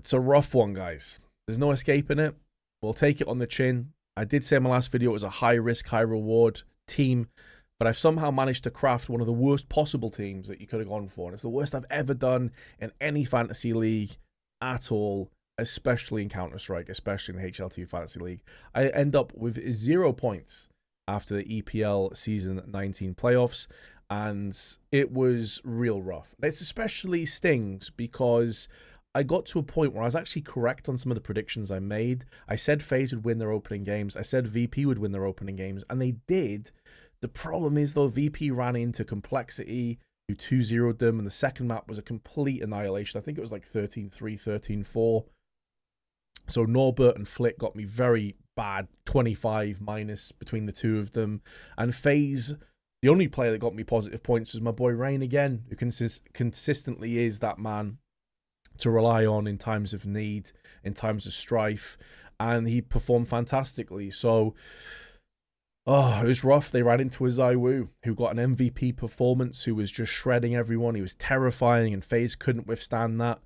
It's a rough one, guys. There's no escaping it. We'll take it on the chin. I did say in my last video it was a high risk, high reward team, but I've somehow managed to craft one of the worst possible teams that you could have gone for. And it's the worst I've ever done in any fantasy league at all, especially in Counter-Strike, especially in the HLTV Fantasy League. I end up with 0 points after the EPL Season 19 playoffs, and it was real rough. It especially stings because I got to a point where I was actually correct on some of the predictions I made. I said FaZe would win their opening games. I said VP would win their opening games, and they did. The problem is, though, VP ran into Complexity, who 2-0'd them, and the second map was a complete annihilation. I think it was like 13-3, 13-4. So Norbert and Flick got me very bad 25 minus between the two of them. And FaZe, the only player that got me positive points was my boy Rain again, who consistently is that man to rely on in times of need, in times of strife, and he performed fantastically. So, it was rough. They ran into a Zywoo, who got an MVP performance, who was just shredding everyone. He was terrifying, and FaZe couldn't withstand that.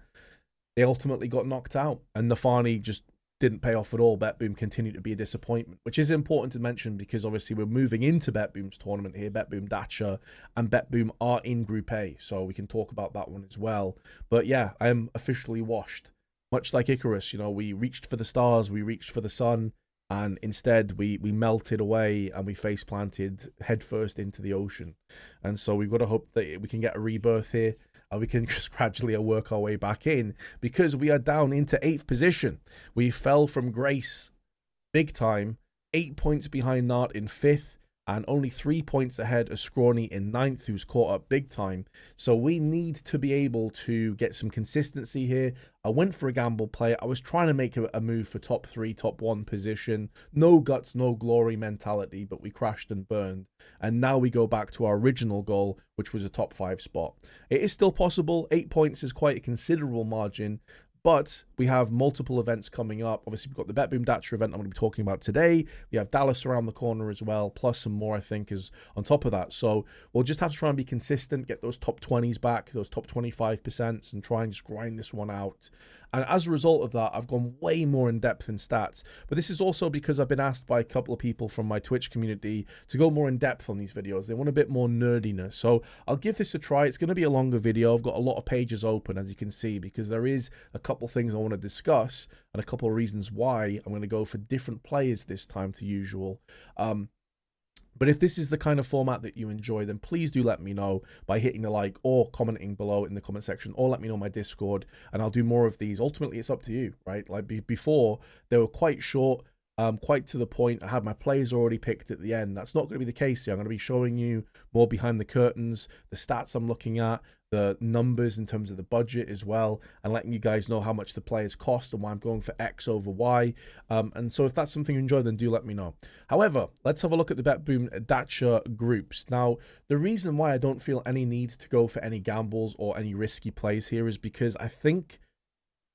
They ultimately got knocked out, and Nafani just didn't pay off at all. BetBoom continued to be a disappointment, which is important to mention because obviously we're moving into BetBoom's tournament here. BetBoom, Dacha, and BetBoom are in Group A, so we can talk about that one as well. But yeah, I am officially washed. Much like Icarus, we reached for the stars, we reached for the sun, and instead we melted away and we face planted headfirst into the ocean. And so we've got to hope that we can get a rebirth here. And we can just gradually work our way back in because we are down into 8th position. We fell from grace big time, 8 points behind Nart in 5th, and only 3 points ahead of Scrawny in 9th, who's caught up big time. So we need to be able to get some consistency here. I went for a gamble play. I was trying to make a move for top 3, top 1 position. No guts, no glory mentality, but we crashed and burned. And now we go back to our original goal, which was a top 5 spot. It is still possible. 8 points is quite a considerable margin. But we have multiple events coming up. Obviously, we've got the BetBoom Dacha event I'm going to be talking about today. We have Dallas around the corner as well, plus some more, I think, is on top of that. So we'll just have to try and be consistent, get those top 20s back, those top 25%, and try and just grind this one out. And as a result of that, I've gone way more in depth in stats. But this is also because I've been asked by a couple of people from my Twitch community to go more in depth on these videos. They want a bit more nerdiness. So I'll give this a try. It's going to be a longer video. I've got a lot of pages open, as you can see, because there is a couple things I want to discuss and a couple of reasons why I'm going to go for different players this time to usual. But if this is the kind of format that you enjoy, then please do let me know by hitting the like or commenting below in the comment section, or let me know on my Discord, and I'll do more of these. Ultimately, it's up to you, right? Like before, they were quite short, quite to the point. I had my plays already picked at the end. That's not going to be the case here. I'm going to be showing you more behind the curtains, the stats I'm looking at, the numbers in terms of the budget as well, and letting you guys know how much the players cost and why I'm going for X over Y. And so if that's something you enjoy, then do let me know. However, let's have a look at the BetBoom Dacha groups. Now, the reason why I don't feel any need to go for any gambles or any risky plays here is because I think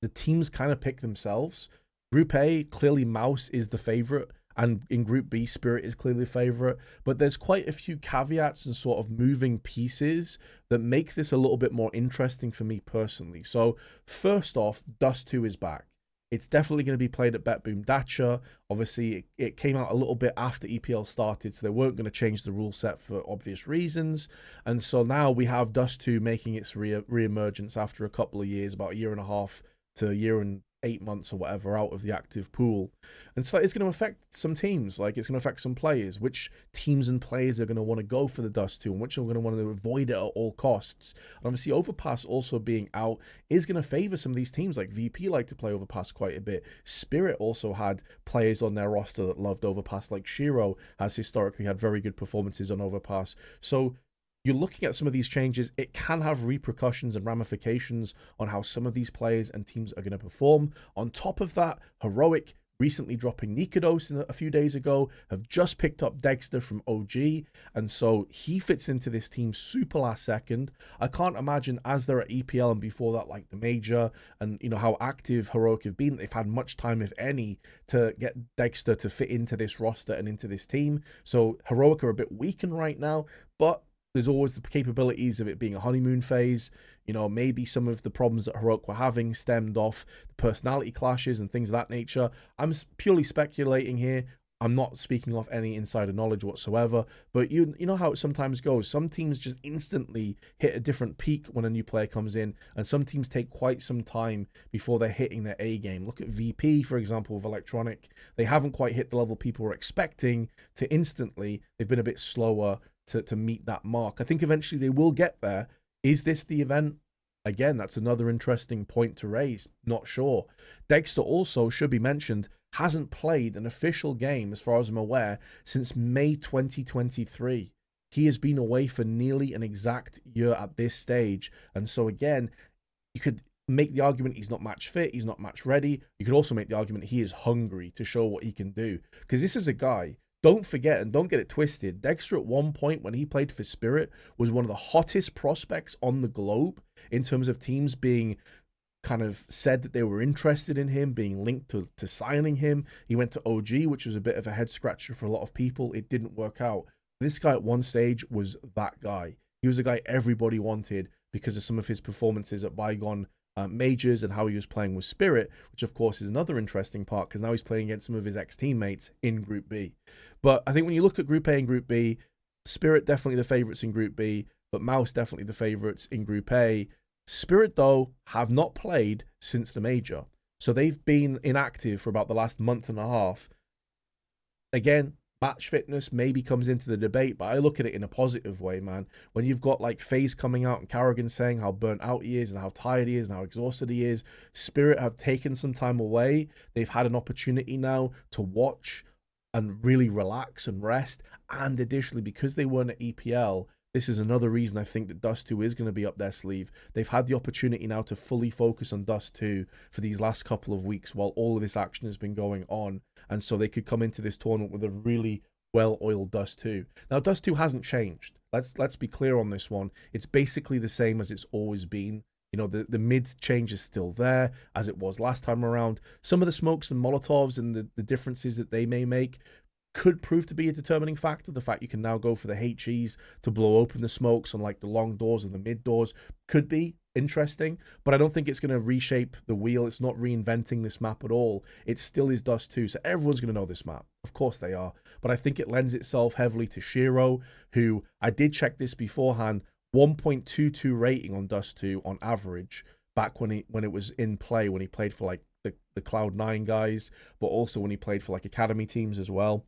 the teams kind of pick themselves. Group A, clearly Mouse is the favorite, and in Group B, Spirit is clearly the favorite, but there's quite a few caveats and sort of moving pieces that make this a little bit more interesting for me personally. So first off, Dust 2 is back. It's definitely going to be played at BetBoom Dacha. Obviously, it came out a little bit after EPL started, so they weren't going to change the rule set for obvious reasons. And so now we have Dust 2 making its re-emergence after a couple of years, about a year and a half to a year and 8 months or whatever out of the active pool. And so it's going to affect some teams, like it's going to affect some players, which teams and players are going to want to go for the Dust 2 and which are going to want to avoid it at all costs. And obviously Overpass also being out is going to favor some of these teams. Like VP like to play Overpass quite a bit. Spirit also had players on their roster that loved Overpass, like Shiro has historically had very good performances on Overpass. So you're looking at some of these changes, it can have repercussions and ramifications on how some of these players and teams are going to perform. On top of that, Heroic recently dropping Nikados a few days ago, have just picked up Dexter from OG, and so he fits into this team super last second. I can't imagine, as they're at EPL and before that, like the Major, and how active Heroic have been, they've had much time, if any, to get Dexter to fit into this roster and into this team. So Heroic are a bit weakened right now, but there's always the capabilities of it being a honeymoon phase. You know, maybe some of the problems that Heroic were having stemmed off the personality clashes and things of that nature. I'm purely speculating here. I'm not speaking off any insider knowledge whatsoever, but you know how it sometimes goes. Some teams just instantly hit a different peak when a new player comes in, and some teams take quite some time before they're hitting their A game. Look at VP, for example, with Electronic. They haven't quite hit the level people were expecting to instantly. They've been a bit slower to meet that mark. I think eventually they will get there. Is this the event? Again, that's another interesting point to raise. Not sure. Dexter also, should be mentioned, hasn't played an official game, as far as I'm aware, since May 2023. He has been away for nearly an exact year at this stage. And so again, you could make the argument he's not match fit, he's not match ready. You could also make the argument he is hungry to show what he can do. Because this is a guy, don't forget and don't get it twisted, Dexter at one point when he played for Spirit was one of the hottest prospects on the globe in terms of teams being kind of said that they were interested in him, being linked to signing him. He went to OG, which was a bit of a head scratcher for a lot of people. It didn't work out. This guy at one stage was that guy. He was a guy everybody wanted because of some of his performances at bygone majors and how he was playing with Spirit, which of course is another interesting part because now he's playing against some of his ex-teammates in Group B. But I think when you look at Group A and Group B, Spirit definitely the favourites in Group B, but Mouse definitely the favourites in Group A. Spirit, though, have not played since the major. So they've been inactive for about the last month and a half. Again, match fitness maybe comes into the debate, but I look at it in a positive way, man. When you've got like FaZe coming out and Carrigan saying how burnt out he is and how tired he is and how exhausted he is, Spirit have taken some time away. They've had an opportunity now to watch and really relax and rest. And additionally, because they weren't at EPL, this is another reason I think that Dust 2 is going to be up their sleeve. They've had the opportunity now to fully focus on Dust 2 for these last couple of weeks while all of this action has been going on. And so they could come into this tournament with a really well-oiled Dust 2. Now, Dust 2 hasn't changed. Let's be clear on this one. It's basically the same as it's always been. You know, the mid change is still there as it was last time around. Some of the smokes and Molotovs and the differences that they may make could prove to be a determining factor. The fact you can now go for the HEs to blow open the smokes on like the long doors and the mid doors could be interesting, but I don't think it's going to reshape the wheel. It's not reinventing this map at all. It still is Dust 2, so everyone's going to know this map. Of course they are, but I think it lends itself heavily to Shiro, who I did check this beforehand, 1.22 rating on Dust 2 on average back when it was in play, when he played for like the Cloud9 guys, but also when he played for like academy teams as well.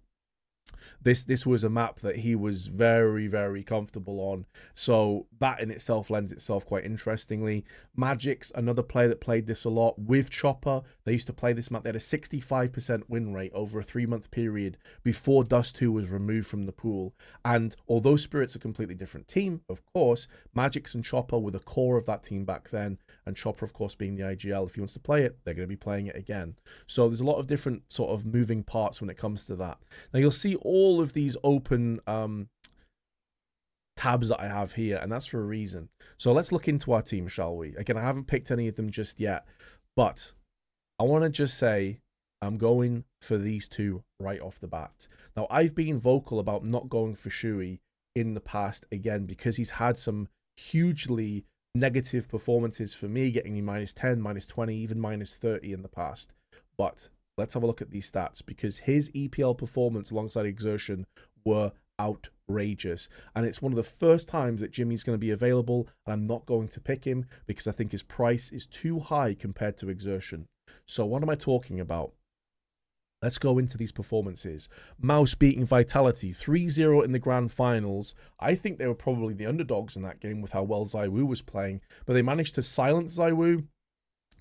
This was a map that he was very, very comfortable on. So that in itself lends itself quite interestingly. Magic's another player that played this a lot with Chopper. They used to play this map. They had a 65% win rate over a 3-month period before Dust 2 was removed from the pool. And although Spirit's a completely different team, of course, Magic's and Chopper were the core of that team back then. And Chopper, of course, being the IGL, if he wants to play it, they're going to be playing it again. So there's a lot of different sort of moving parts when it comes to that. Now you'll see all of these open tabs that I have here, and that's for a reason. So let's look into our team, shall we? Again, I haven't picked any of them just yet, but I want to just say I'm going for these two right off the bat. Now, I've been vocal about not going for Shui in the past, again, because he's had some hugely negative performances for me, getting me -10, -20, even -30 in the past. But let's have a look at these stats, because his EPL performance alongside Exertion were outrageous. And it's one of the first times that Jimmy's going to be available, and I'm not going to pick him because I think his price is too high compared to Exertion. So what am I talking about? Let's go into these performances. Mouse beating Vitality 3-0 in the grand finals. I think they were probably the underdogs in that game with how well ZywOo was playing, but they managed to silence ZywOo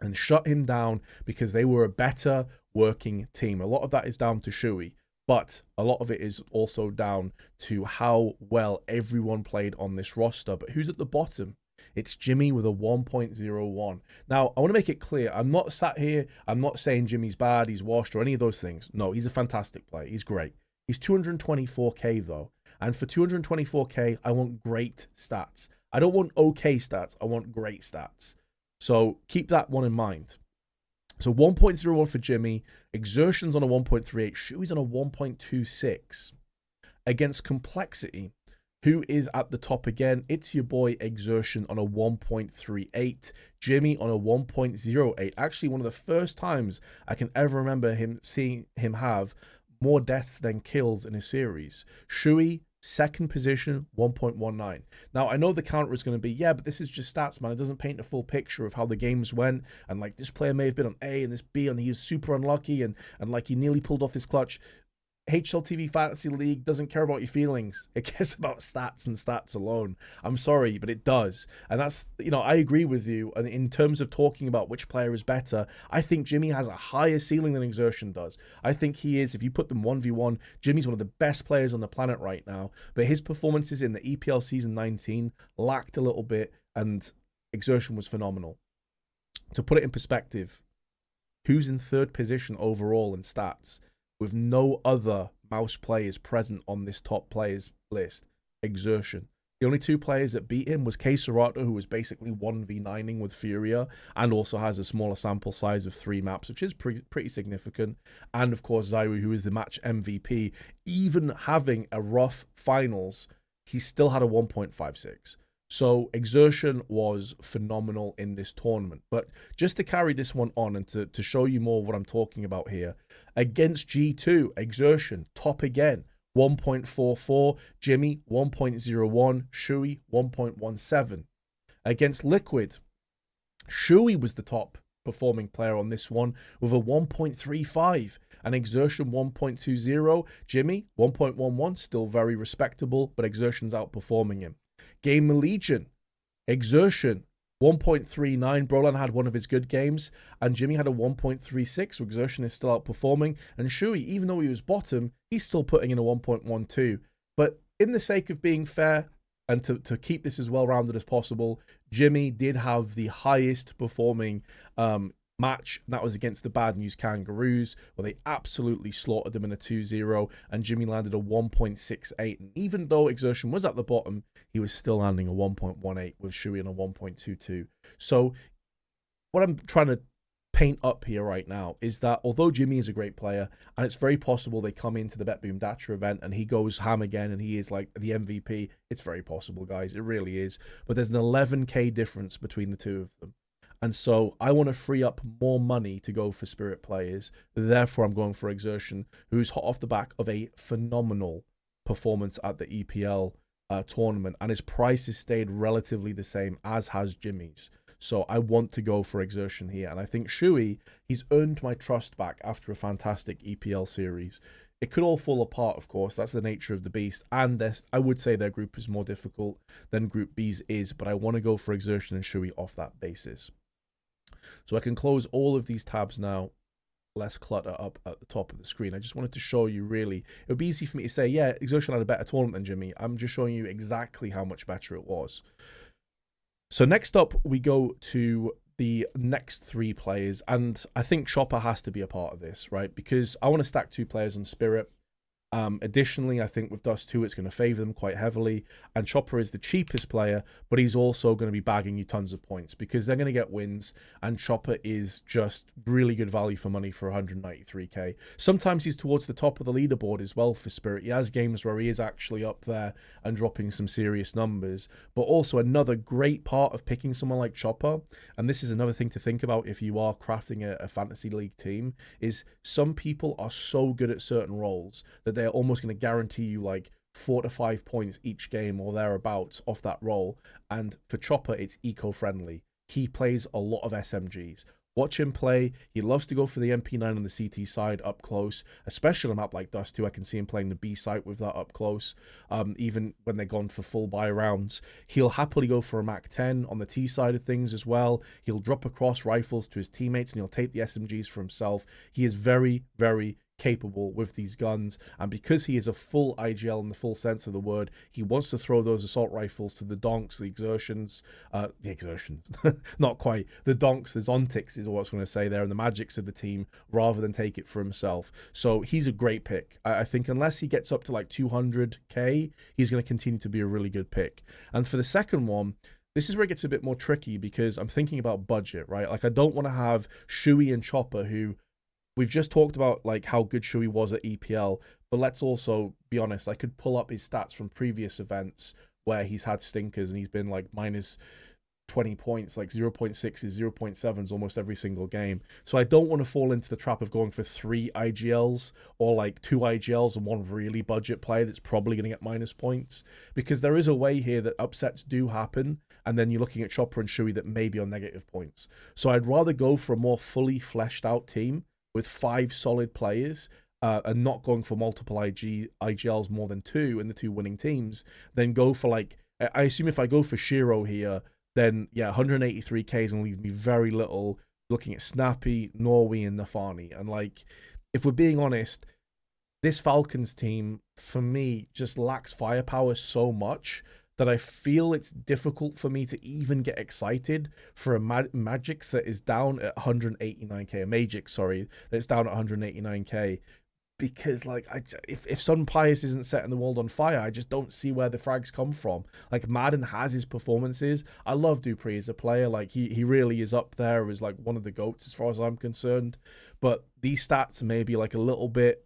and shut him down because they were a better working team. A lot of that is down to Shui, but a lot of it is also down to how well everyone played on this roster. But who's at the bottom? It's Jimmy with a 1.01. Now, I want to make it clear, I'm not sat here, I'm not saying Jimmy's bad, he's washed, or any of those things. No, he's a fantastic player. He's great. He's 224k, though. And for 224k, I want great stats. I don't want okay stats. I want great stats. So keep that one in mind. So 1.01 for Jimmy. Exertion's on a 1.38. Shui's on a 1.26. Against Complexity, Who is at the top again? It's your boy Exertion on a 1.38. Jimmy on a 1.08. Actually, one of the first times I can ever remember seeing him have more deaths than kills in a series. Shui, second position, 1.19. Now, I know the counter is going to be, yeah, but this is just stats, man. It doesn't paint a full picture of how the games went. And like, this player may have been on A and this B, and he was super unlucky, and like he nearly pulled off this clutch. HLTV Fantasy League doesn't care about your feelings. It cares about stats and stats alone. I'm sorry, but it does. And that's, I agree with you. And in terms of talking about which player is better, I think Jimmy has a higher ceiling than Exertion does. I think he is, if you put them 1v1, Jimmy's one of the best players on the planet right now. But his performances in the EPL Season 19 lacked a little bit, and Exertion was phenomenal. To put it in perspective, who's in third position overall in stats, with no other mouse players present on this top players list? Exertion. The only two players that beat him was K Serato, who was basically 1v9ing with Furia, and also has a smaller sample size of 3 maps, which is pretty significant. And of course, Zaiwu, who is the match MVP. Even having a rough finals, he still had a 1.56. So Exertion was phenomenal in this tournament. But just to carry this one on and to show you more of what I'm talking about here, against G2, Exertion, top again, 1.44. Jimmy, 1.01. Shui, 1.17. Against Liquid, Shui was the top performing player on this one with a 1.35. And Exertion 1.20. Jimmy, 1.11. Still very respectable, but Exertion's outperforming him. Game Legion, Exertion, 1.39. Brolan had one of his good games, and Jimmy had a 1.36. So Exertion is still outperforming. And Shui, even though he was bottom, he's still putting in a 1.12. But in the sake of being fair, and to keep this as well-rounded as possible, Jimmy did have the highest performing match, and that was against the Bad News Kangaroos, where they absolutely slaughtered them in a 2-0, and Jimmy landed a 1.68. And even though Exertion was at the bottom, he was still landing a 1.18 with Shui and a 1.22. So what I'm trying to paint up here right now is that although Jimmy is a great player, and it's very possible they come into the BetBoom Dacha event and he goes ham again and he is like the MVP, it's very possible, guys, it really is. But there's an 11k difference between the two of them. And so I want to free up more money to go for Spirit players. Therefore, I'm going for Exertion, who's hot off the back of a phenomenal performance at the EPL tournament. And his price has stayed relatively the same, as has Jimmy's. So I want to go for Exertion here. And I think Shui, he's earned my trust back after a fantastic EPL series. It could all fall apart, of course. That's the nature of the beast. And I would say their group is more difficult than Group B's is. But I want to go for Exertion and Shui off that basis. So I can close all of these tabs now, less clutter up at the top of the screen. I just wanted to show you really, it would be easy for me to say, yeah, Exertion had a better tournament than Jimmy. I'm just showing you exactly how much better it was. So next up, we go to the next 3 players, and I think Chopper has to be a part of this, right? Because I want to stack 2 players on Spirit. Additionally, I think with Dust 2, it's going to favor them quite heavily. And Chopper is the cheapest player, but he's also going to be bagging you tons of points because they're going to get wins. And Chopper is just really good value for money for 193k. Sometimes he's towards the top of the leaderboard as well for Spirit. He has games where he is actually up there and dropping some serious numbers. But also another great part of picking someone like Chopper, and this is another thing to think about if you are crafting a fantasy league team, is some people are so good at certain roles that they're almost going to guarantee you like 4 to 5 points each game or thereabouts off that role. And for Chopper, it's eco-friendly. He plays a lot of SMGs. Watch him play. He loves to go for the MP9 on the CT side up close, especially on a map like Dust 2. I can see him playing the B site with that up close. Even when they're gone for full buy rounds, he'll happily go for a Mac 10 on the T side of things as well. He'll drop across rifles to his teammates and he'll take the SMGs for himself. He is very, very capable with these guns, and because he is a full IGL in the full sense of the word, he wants to throw those assault rifles to the donks, the exertions, not quite, the donks, the zontics is what I was going to say there, and the magics of the team, rather than take it for himself. So he's a great pick. I think unless he gets up to like 200k, he's going to continue to be a really good pick. And for the second one, this is where it gets a bit more tricky because I'm thinking about budget, right? Like I don't want to have Shui and Chopper, who we've just talked about like how good Shui was at EPL, But let's also be honest, I could pull up his stats from previous events where he's had stinkers and he's been like minus 20 points, like 0.6s, 0.7s almost every single game. So I don't want to fall into the trap of going for 3 IGLs or like 2 IGLs and one really budget play that's probably going to get minus points, because there is a way here that upsets do happen, and then you're looking at Chopper and Shui that may be on negative points. So I'd rather go for a more fully fleshed out team with 5 solid players, and not going for multiple IGLs more than 2 in the 2 winning teams, then go for like, I assume if I go for Shiro here, then yeah, 183k is going to leave me very little looking at Snappy, Norway, and Nafani. And like, if we're being honest, this Falcons team, for me, just lacks firepower so much that I feel it's difficult for me to even get excited for a Magix that is down at 189k, a Magix, sorry, that's down at 189k. Because like if Sun Pius isn't setting the world on fire, I just don't see where the frags come from. Like, Madden has his performances. I love Dupree as a player. Like he really is up there as like one of the GOATs as far as I'm concerned. But these stats may be like a little bit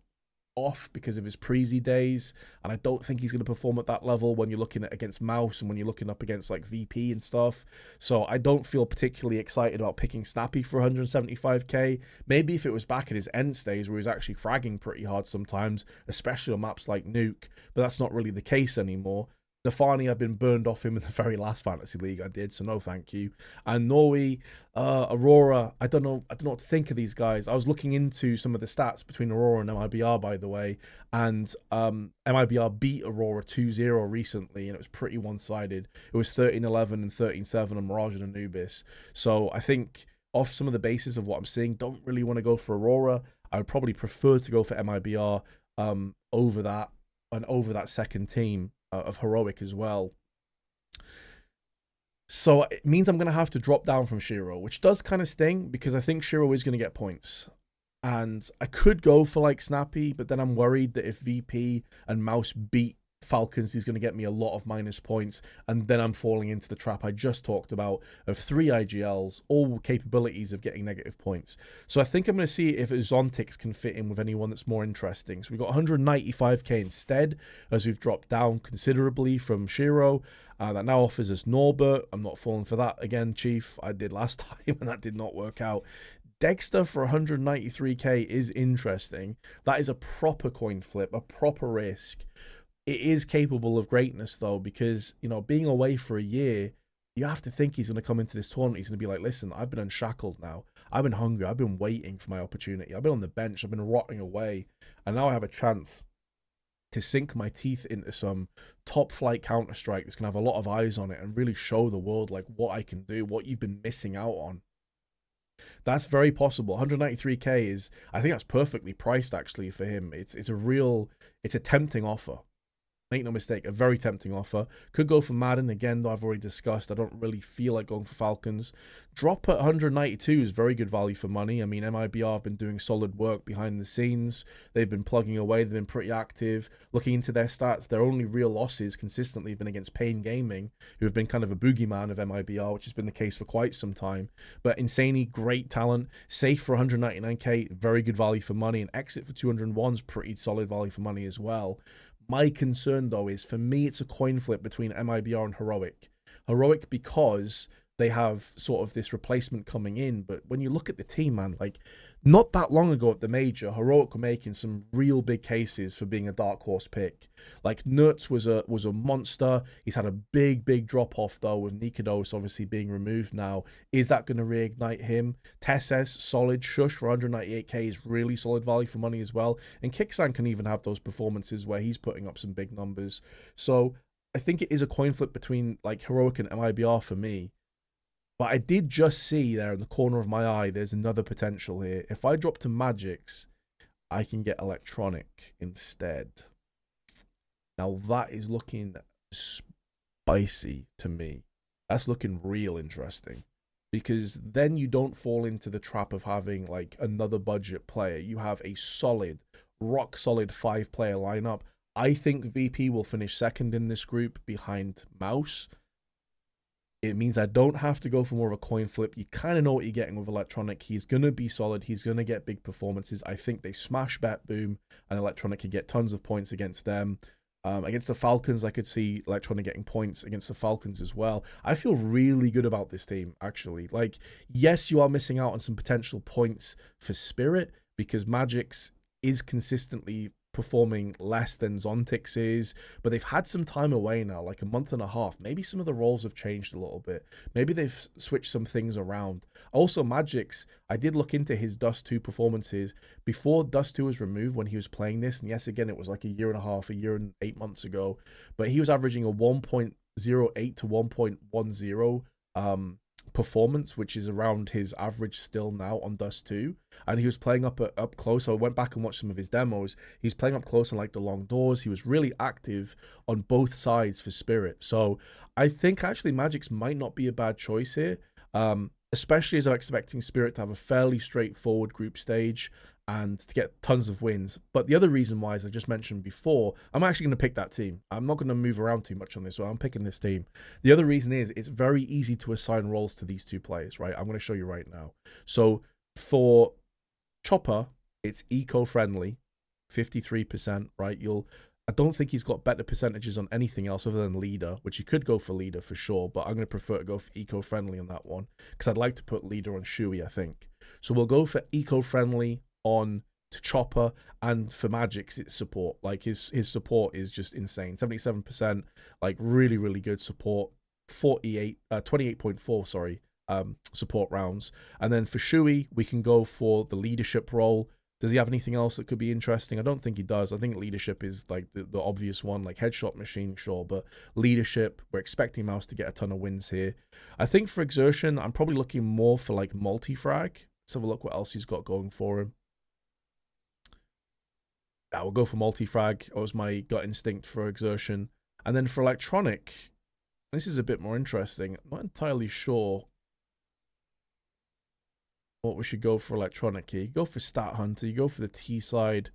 off because of his Preezy days, and I don't think he's going to perform at that level when you're looking at against Mouse and when you're looking up against like VP and stuff. So I don't feel particularly excited about picking Snappy for 175k. Maybe if it was back at his end stage where he was actually fragging pretty hard sometimes, especially on maps like Nuke, but that's not really the case anymore. Nafani, I've been burned off him in the very last fantasy league I did, so no thank you. And Norway, Aurora, I don't know what to think of these guys. I was looking into some of the stats between Aurora and MIBR, by the way, and MIBR beat Aurora 2-0 recently, and it was pretty one-sided. It was 13-11 and 13-7 on Mirage and Anubis. So I think off some of the basis of what I'm seeing, don't really want to go for Aurora. I would probably prefer to go for MIBR over that second team of Heroic as well. So it means I'm going to have to drop down from Shiro, which does kind of sting because I think Shiro is going to get points. And I could go for like Snappy, but then I'm worried that if VP and Mouse beat Falcons, he's going to get me a lot of minus points, and then I'm falling into the trap I just talked about of 3 IGLs, all capabilities of getting negative points. So I think I'm going to see if Zontix can fit in with anyone that's more interesting. So we got 195k instead, as we've dropped down considerably from Shiro. That now offers us Norbert. I'm not falling for that again, Chief. I did last time, and that did not work out. Dexter for 193k is interesting. That is a proper coin flip, a proper risk. It is capable of greatness, though, because, you know, being away for a year, you have to think he's going to come into this tournament. He's going to be like, listen, I've been unshackled now. I've been hungry. I've been waiting for my opportunity. I've been on the bench. I've been rotting away. And now I have a chance to sink my teeth into some top flight Counter-Strike that's going to have a lot of eyes on it and really show the world, like, what I can do, what you've been missing out on. That's very possible. 193k is, I think that's perfectly priced, actually, for him. It's a tempting offer. Make no mistake, a very tempting offer. Could go for Madden. Again, though, I've already discussed, I don't really feel like going for Falcons. Drop at 192 is very good value for money. I mean, MIBR have been doing solid work behind the scenes. They've been plugging away. They've been pretty active. Looking into their stats, their only real losses consistently have been against Pain Gaming, who have been kind of a boogeyman of MIBR, which has been the case for quite some time. But insanely great talent. Safe for 199k, very good value for money. And Exit for 201 is pretty solid value for money as well. My concern, though, is for me, it's a coin flip between MIBR and Heroic. Heroic because they have sort of this replacement coming in. But when you look at the team, man, like, not that long ago at the major, Heroic were making some real big cases for being a dark horse pick. Like, Nertz was a monster. He's had a big drop-off, though, with Nikados obviously being removed now. Is that going to reignite him? Tesses, solid. Shush for 198k is really solid value for money as well. And Kicksan can even have those performances where he's putting up some big numbers. So I think it is a coin flip between, like, Heroic and MIBR for me. But I did just see there in the corner of my eye, there's another potential here. If I drop to Magix, I can get Electronic instead. Now that is looking spicy to me. That's looking real interesting. Because then you don't fall into the trap of having like another budget player. You have a solid, rock solid 5-player lineup. I think VP will finish second in this group behind Mouse. It means I don't have to go for more of a coin flip. You kind of know what you're getting with Electronic. He's going to be solid. He's going to get big performances. I think they smash BetBoom, and Electronic can get tons of points against them. Against the Falcons, I could see Electronic getting points against the Falcons as well. I feel really good about this team, actually. Like, yes, you are missing out on some potential points for Spirit because Magix is consistently performing less than Zontix is, but they've had some time away now, like a month and a half. Maybe some of the roles have changed a little bit. Maybe they've switched some things around. Also, Magix, I did look into his Dust 2 performances before Dust 2 was removed when he was playing this. And yes, again, it was like a year and a half, a year and 8 months ago, but he was averaging a 1.08 to 1.10 performance, which is around his average still now on Dust 2, and he was playing up close. So I went back and watched some of his demos. He's playing up close on like the long doors. He was really active on both sides for Spirit. So I think actually Magix might not be a bad choice here, especially as I'm expecting Spirit to have a fairly straightforward group stage and to get tons of wins. But the other reason why, as I just mentioned before, I'm actually going to pick that team. I'm not going to move around too much on this, so I'm picking this team. The other reason is it's very easy to assign roles to these two players, right? I'm going to show you right now. So for Chopper, it's eco-friendly, 53%, right? I don't think he's got better percentages on anything else other than leader, which you could go for leader for sure, but I'm going to prefer to go for eco-friendly on that one because I'd like to put leader on Shui, I think. So we'll go for eco-friendly on to Chopper, and for Magix it's support. Like his support is just insane. 77%, like really, really good support. 28.4, sorry, support rounds. And then for Shui, we can go for the leadership role. Does he have anything else that could be interesting? I don't think he does. I think leadership is like the obvious one, like headshot machine, sure, but leadership, we're expecting Mouse to get a ton of wins here. I think for exertion, I'm probably looking more for like multi-frag. Let's have a look what else he's got going for him. I will go for multi-frag. That was my gut instinct for exertion. And then for electronic, this is a bit more interesting. I'm not entirely sure what we should go for electronic here. You go for Stat Hunter. You go for the T side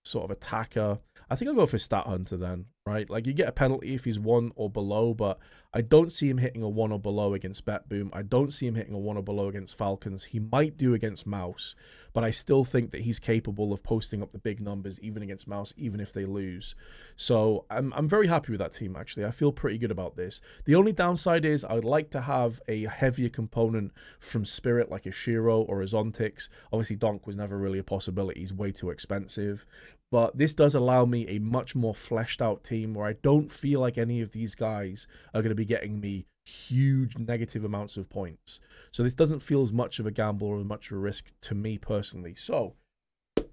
sort of attacker. I think I'll go for Stat Hunter then, right? Like you get a penalty if he's 1 or below, but I don't see him hitting a 1 or below against BetBoom. I don't see him hitting a 1 or below against Falcons. He might do against Mouse, but I still think that he's capable of posting up the big numbers even against Mouse, even if they lose. So I'm very happy with that team, actually. I feel pretty good about this. The only downside is I would like to have a heavier component from Spirit, like a Shiro or a Zontix. Obviously, Donk was never really a possibility. He's way too expensive. But this does allow me a much more fleshed out team where I don't feel like any of these guys are going to be getting me huge negative amounts of points. So this doesn't feel as much of a gamble or as much of a risk to me personally. So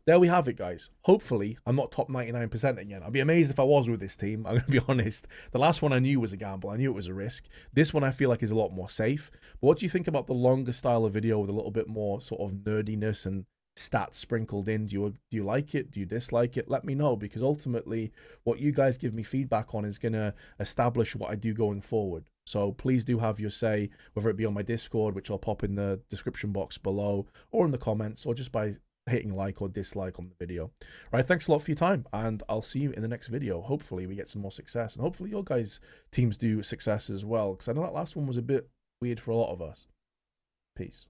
there we have it, guys. Hopefully, I'm not top 99% again. I'd be amazed if I was with this team. I'm going to be honest. The last one I knew was a gamble. I knew it was a risk. This one I feel like is a lot more safe. But what do you think about the longer style of video with a little bit more sort of nerdiness and stats sprinkled in? Do you like it? Do you dislike it? Let me know, because ultimately what you guys give me feedback on is going to establish what I do going forward. So please do have your say, whether it be on my Discord, which I'll pop in the description box below, or in the comments, or just by hitting like or dislike on the video. All right, thanks a lot for your time, and I'll see you in the next video. Hopefully we get some more success, and hopefully your guys' teams do success as well, because I know that last one was a bit weird for a lot of us. Peace.